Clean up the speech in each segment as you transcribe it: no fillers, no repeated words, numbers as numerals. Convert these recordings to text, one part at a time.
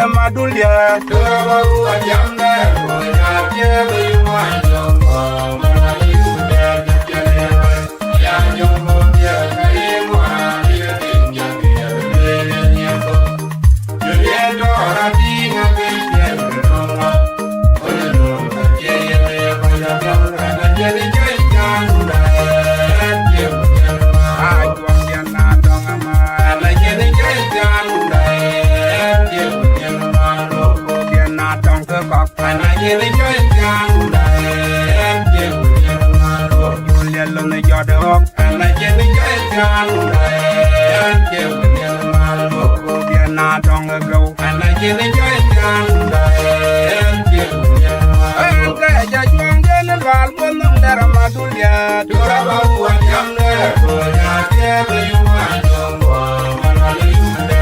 madulia Turabaru ajamda Boya jebe yumayongo Manali ude Jalewa Yanjongo Bia Kaimwa Bia Tinjabia Bia Nyako Juliendo Radinga Bia Roma Olelo Kajeye Bia Bia Bia Najeli Jayjanunda Jebe Ajuang Diana Dongama Najeli Jayjanunda Ke Koch Anajeli Jayjanunda Julian Lone Adhiok Anajeli Jayjanunda Diana Dongago Anajeli Jayjanunda Ke Ajuong Dele Wal Bonum Dara Madulia Turabaru Ajamda Boya Jebe Yumayongo Manali Ude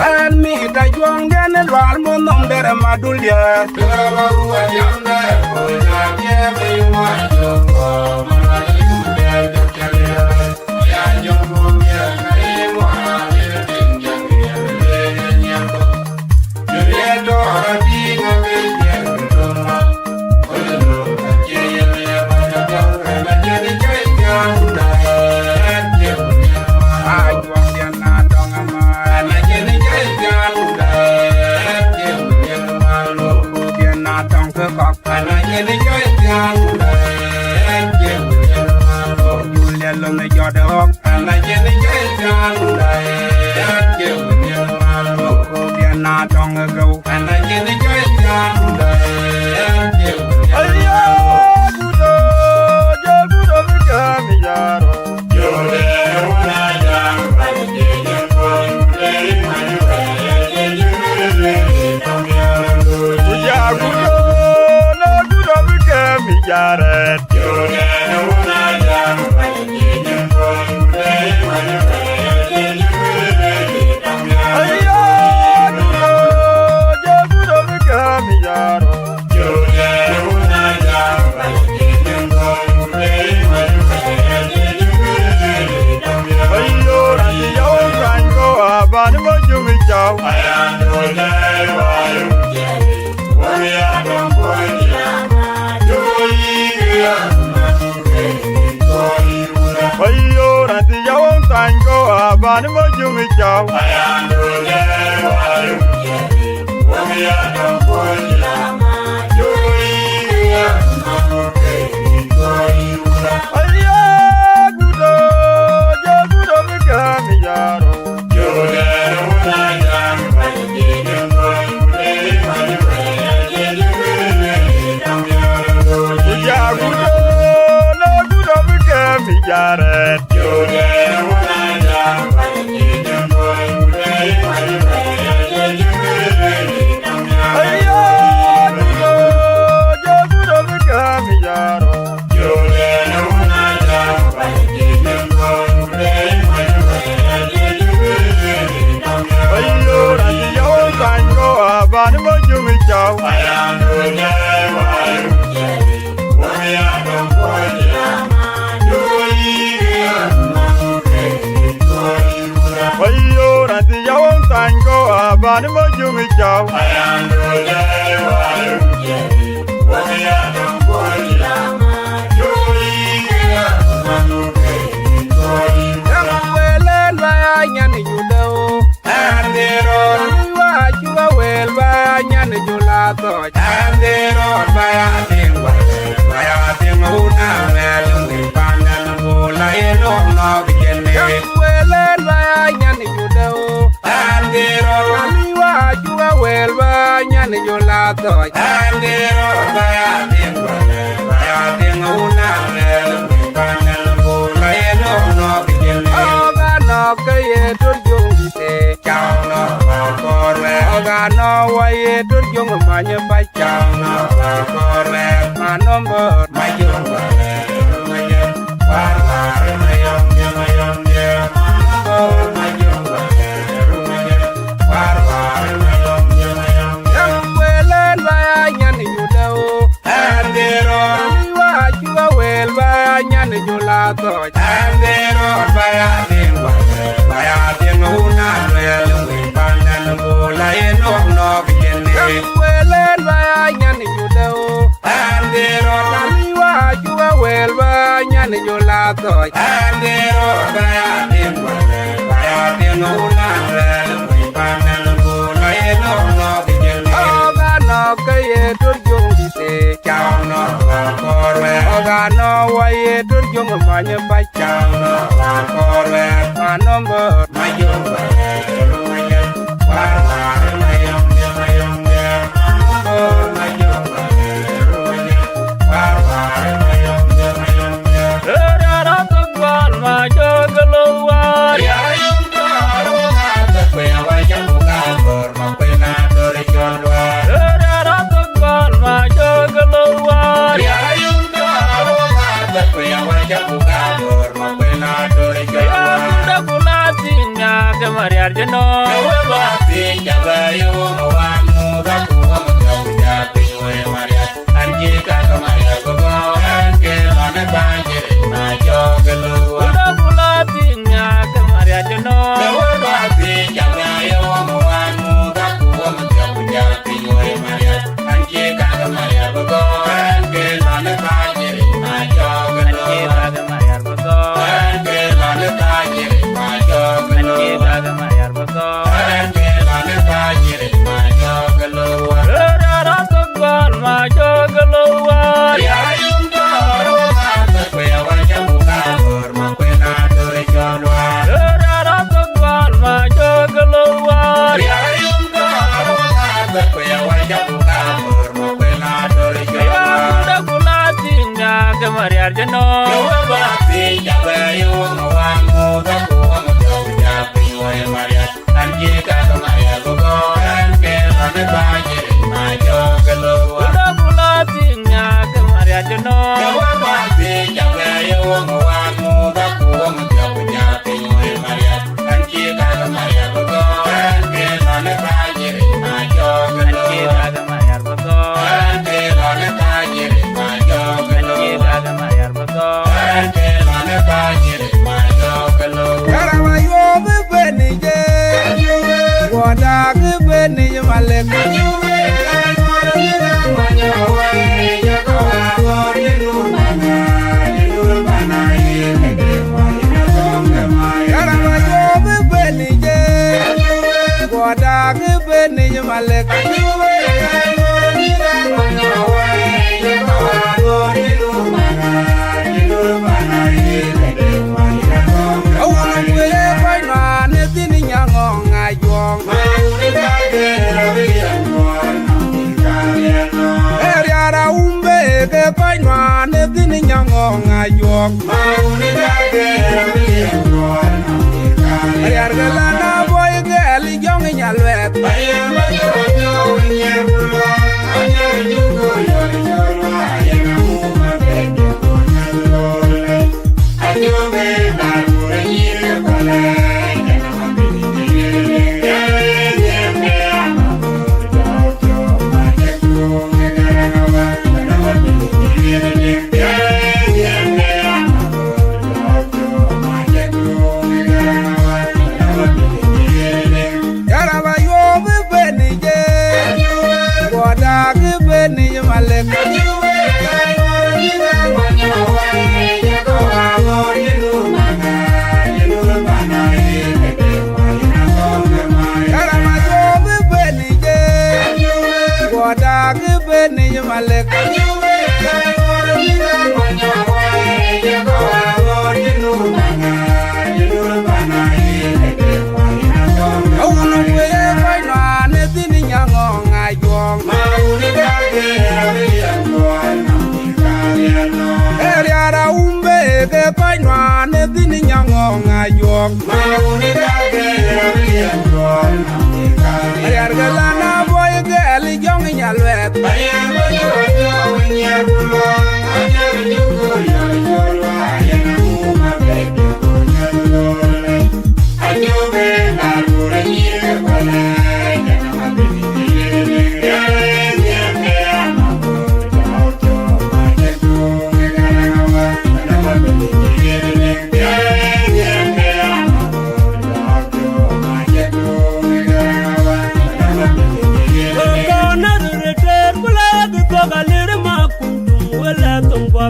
And me Ajuong Dele Wal Bonum Dara Madulia Turabaru Ajamda Boya Jebe Yumayongo Manali Ude Yanjongo Bia Kaimwa Bia Tinjabia Bia Nyako Juliendo Radinga Bia Roma Olelo Kajeye Bia Bia Bia Najeli Jayjanunda Ajuang Diana Dongama Najeli Jayjanunda Diana Dong Ke Koch Anajeli Jayjanunda Julian Lone Adhiok Anajeli Jayjanunda Diana Dongago Anajeli Jayjanunda Ayo Budo Jabudo Mikami Yaro Yole Unajam Pajeye Koyule Mayuwe Jabudo Nabudo Mikami Yaret Yole Unajam Pajeye Koyule Mayuwe Ayo Budo Jabudo Mikami Yaro Yole Unajam Pajeye Koyule Mayuwe Ayo Rani Yo Rango Abani Mojumi Chow Ayando Lewa Yujeli Waya Dongoya Joyiya Ayo Rani Yo Rango Abani Mojumi Chow Ayando Lewa Yujeli Waya Dongoya Joyiya Ayo Budo Jabudo Mikami Yaro Yole Unajam Pajeye Koyule Mayuwe Jabudo Nabudo Mikami Yaret Yole Unajam Pajeye Koyule Mayuwe Ayo Budo Jabudo Mikami Yaro Yole Unajam Pajeye Koyule Mayuwe Ayo Rani Yo Rango Abani Mojumi Chow Ayando Lewa Yujeli Waya Dongoya Joyiya Ayo Rani Yo Rango Abani Mojumi Chow Ayando Lewa Yujeli Waya Dongoya Joyiya Welen Vaya Nyani Judo Andero Wajua Wel Vaya Nyani Julato Andero Vaya Tingwa Vaya Tinguna Velungi Pandan Bula Elong No Bikene Welen Vaya Nyani Judo Andero Wajua Wel Vaya Nyani Julato Andero Vaya Tingwa Vaya Tinguna Velungi Pandan Bula Elong No Bikene Ke Turjung Bite Chao No Korwe Ogano Waye Turjung Manya Pai Chao No Korwe Manombo Mayung Mayung War Mayung Mayung Manombo Mayung War Mayung Mayung Welen Vaya Nyani Judo Andero Wajua Wel Vaya Nyani Julato Andero Vaya Tingwa Vaya Tinguna Velungi Pandan Bula long no kene welen ba nyan judo andero taliwa juwa wel ba nyan jula to andero ba din wale ba din no na le ba na lo na e long no kene oga no ke dur jung di se chao no korwe oga no wa ye dur jung ma nya ba chao no korwe manombo mayong Mariar jeno wa ti jabayo wanu da ku ja ti we Mariar anji ka Mariar go ke lane banje na jogelu da bulati nya ke Mariar jeno wa ti jabayo wanu da ku ja ti we Mariar anji ka Mariar go ke lane banje na jogelu anji ka Mariar go ke lane banje na jogelu Mariar jeno wa ti jabayo wanu da ku ja ti we Mariar anji ka Mariar go ke lane banje na jogelu da bulati nya ke Mariar jeno wa ti jabayo wanu da ku ja ti we Mariar anji ka Mariar go ke lane banje na jogelu anji ka Mariar go ke lane banje na jogelu Mariar go ke lane banje na jogelu Karama yo be benije Wada ke benije malek Karama yo be benije Wada ke benije malek Eriara umbe ke koinwa ne dini nyango ngayok Eriara lana boy ke ali jong nyalwet Eriara umbe ke koinwa ne dini nyango ngayok Eriara lana boy ke ali jong nyalwet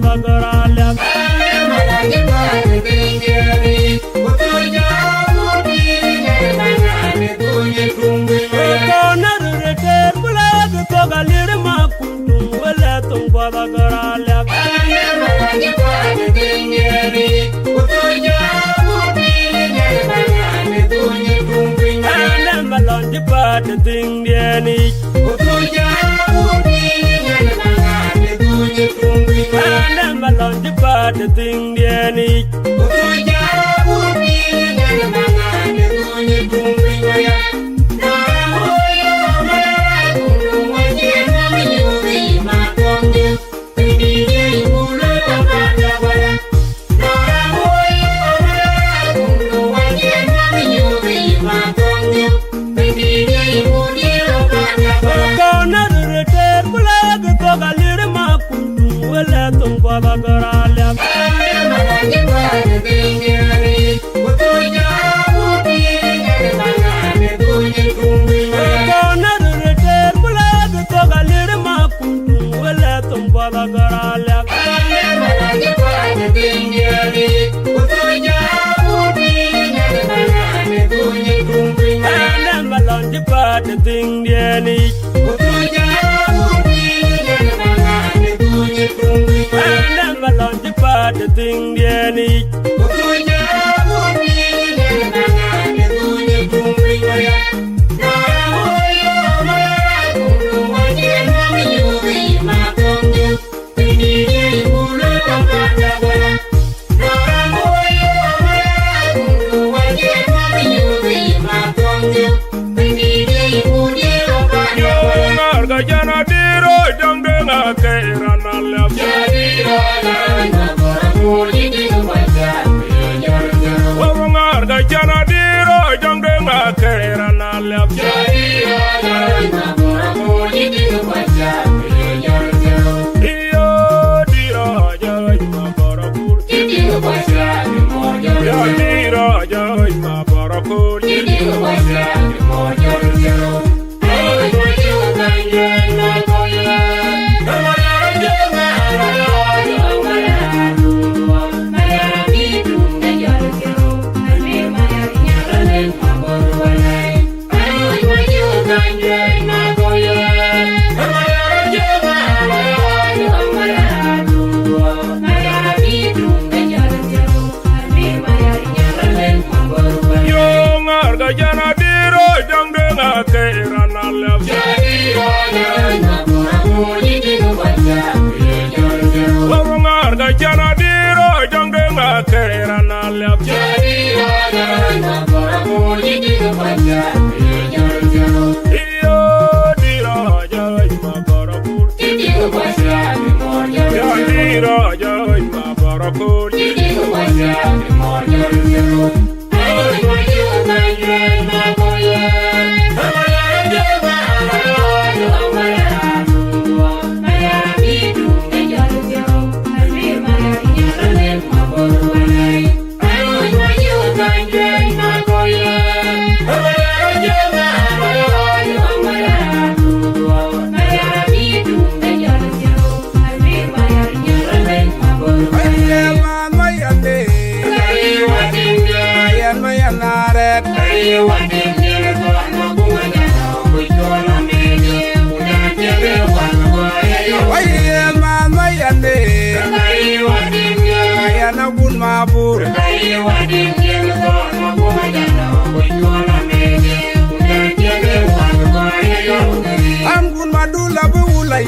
Padagarala. The thing Danny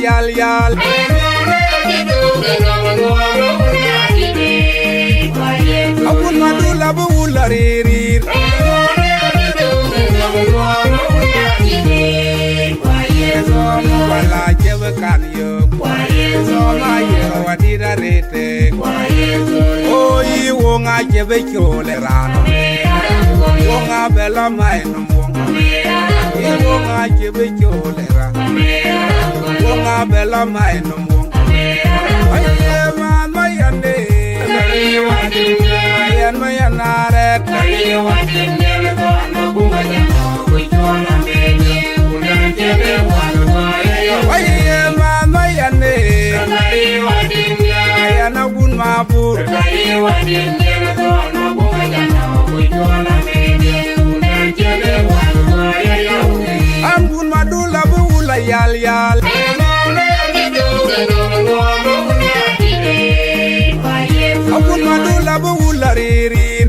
Yal yal Abun madula buula ririr Wala jebe kan yo Soma yero wadira rete Oyi wonga jebe chole rano Wonga bela maino wonga Wonga jebe chole rano Wonga bela maino wonga Aye man mayande Ayan mayanare Aye wadinde ko anobunga jano Kuchona mene Unajebe wano Aye man mayande Aye wadinde Ambun madula bula yal yal. Ambun madula bula ririn.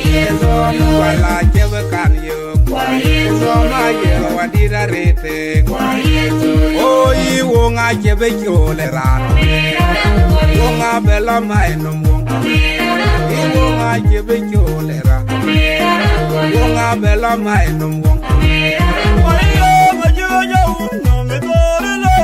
Wala jebe kan yo. Soma yelo wadira rete. Oi wonga jebe jole ran. Wonga bela mai no wong. Wonga jebe jole ran. Wonga bela mai no wong. Oyo majojo no me dole la.